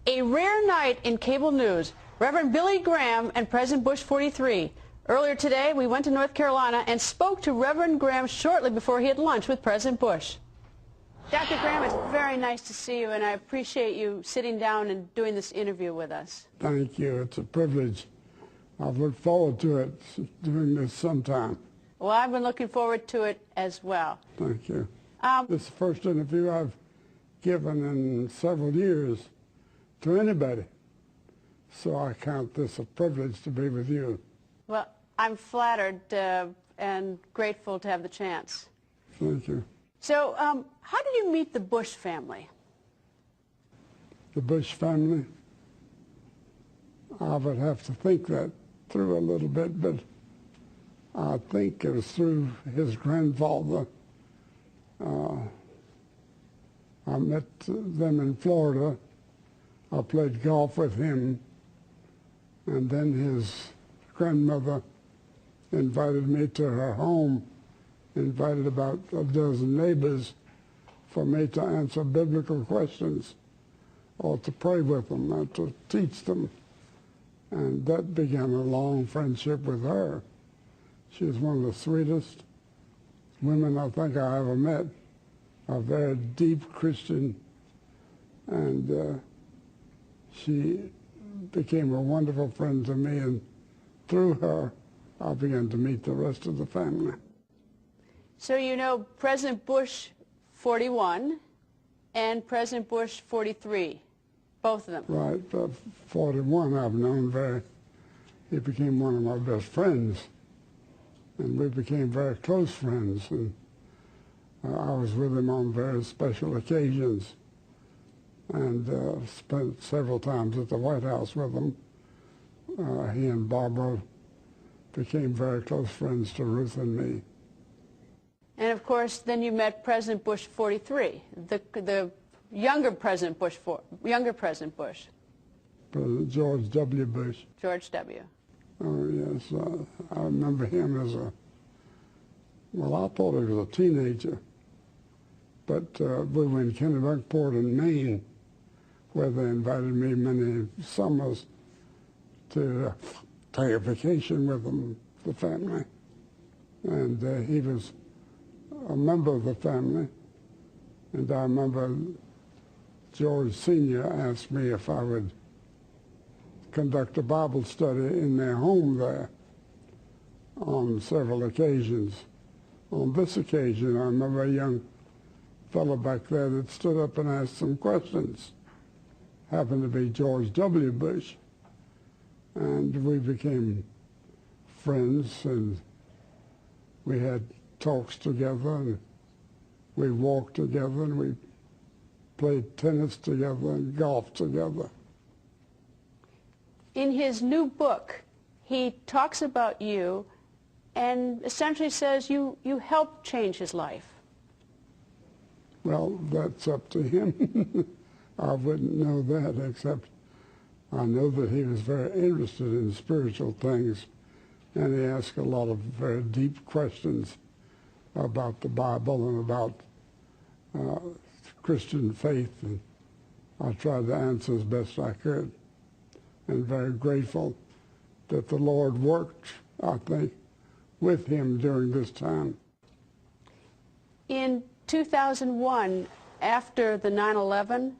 A rare night in cable news. Reverend Billy Graham and President Bush 43. Earlier today, we went to North Carolina and spoke to Reverend Graham shortly before he had lunch with President Bush. Dr. Graham, it's very nice to see you, and I appreciate you sitting down and doing this interview with us. Thank you. It's a privilege. I've looked forward to it, doing this sometime. Well, I've been looking forward to it as well. Thank you. This is the first interview I've given in several years to anybody. So I count this a privilege to be with you. Well, I'm flattered and grateful to have the chance. Thank you. So, how did you meet the Bush family? The Bush family? I would have to think that through a little bit, but I think it was through his grandfather. I met them in Florida. I played golf with him, and then his grandmother invited me to her home, invited about a dozen neighbors for me to answer biblical questions or to pray with them and to teach them. And that began a long friendship with her. She was one of the sweetest women I think I ever met, a very deep Christian, and she became a wonderful friend to me, and through her, I began to meet the rest of the family. So you know President Bush 41 and President Bush 43, both of them. Right. 41 I've known he became one of my best friends, and we became very close friends, and I was with him on very special occasions, and spent several times at the White House with him. He and Barbara became very close friends to Ruth and me. And of course, then you met President Bush 43, the younger President Bush, President George W. Bush. George W. Oh, yes. I remember him as well, I thought he was a teenager, but we were in Kennebunkport in Maine, where they invited me many summers to take a vacation with them, the family. And he was a member of the family, and I remember George Sr. asked me if I would conduct a Bible study in their home there on several occasions. On this occasion, I remember a young fellow back there that stood up and asked some questions. Happened to be George W. Bush. And we became friends, and we had talks together, and we walked together, and we played tennis together and golf together. In his new book, he talks about you and essentially says you helped change his life. Well, that's up to him. I wouldn't know that, except I know that he was very interested in spiritual things, and he asked a lot of very deep questions about the Bible and about Christian faith, and I tried to answer as best I could, and very grateful that the Lord worked, I think, with him during this time. In 2001, after the 9/11,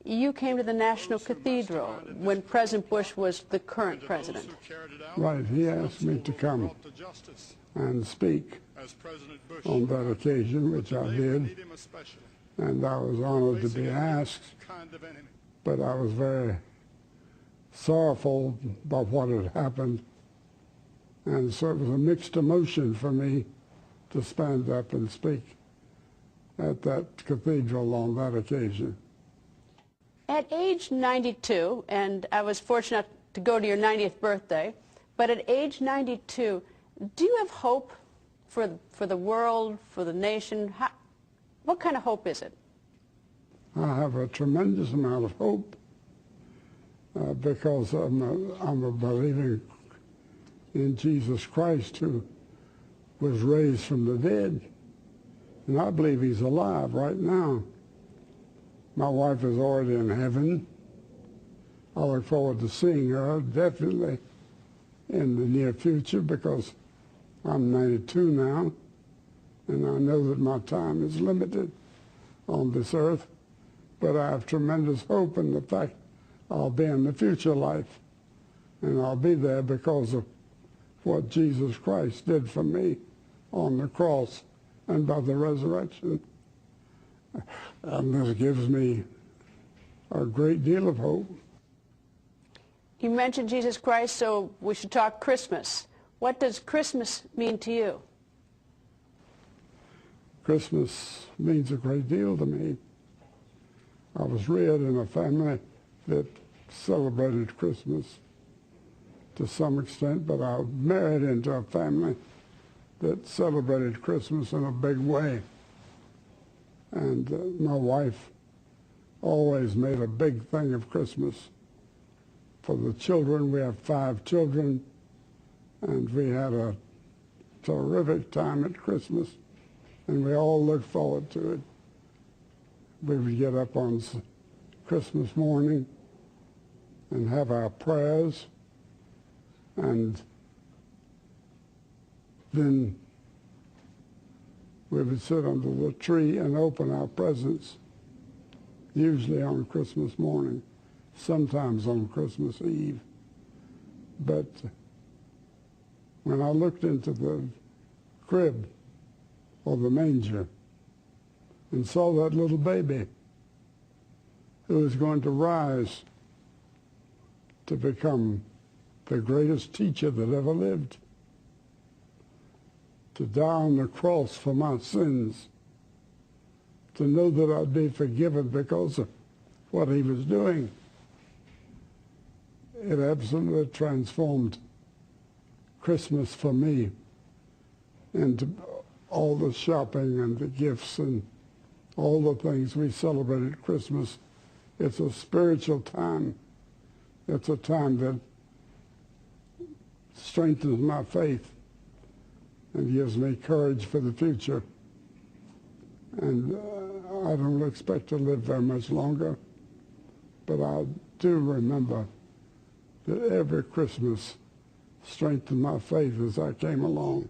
you came to the National Cathedral when President Bush was the current president. Right. He asked me to come and speak on that occasion, which I did, and I was honored to be asked, but I was very sorrowful about what had happened, and so it was a mixed emotion for me to stand up and speak at that cathedral on that occasion. At age 92, and I was fortunate to go to your 90th birthday, but at age 92, do you have hope for the world, for the nation? What kind of hope is it? I have a tremendous amount of hope because I'm a believer in Jesus Christ, who was raised from the dead, and I believe he's alive right now. My wife is already in heaven, I look forward to seeing her definitely in the near future because I'm 92 now, and I know that my time is limited on this earth, but I have tremendous hope in the fact I'll be in the future life, and I'll be there because of what Jesus Christ did for me on the cross and by the resurrection. And this gives me a great deal of hope. You mentioned Jesus Christ, so we should talk Christmas. What does Christmas mean to you? Christmas means a great deal to me. I was reared in a family that celebrated Christmas to some extent, but I married into a family that celebrated Christmas in a big way. And my wife always made a big thing of Christmas. For the children, we have 5 children, and we had a terrific time at Christmas, and we all looked forward to it. We would get up on Christmas morning and have our prayers, and then we would sit under the tree and open our presents, usually on Christmas morning, sometimes on Christmas Eve. But when I looked into the crib or the manger and saw that little baby who was going to rise to become the greatest teacher that ever lived, to die on the cross for my sins, to know that I'd be forgiven because of what he was doing, it absolutely transformed Christmas for me into all the shopping and the gifts and all the things we celebrated Christmas. It's a spiritual time. It's a time that strengthens my faith and gives me courage for the future. And I don't expect to live very much longer, but I do remember that every Christmas strengthened my faith as I came along.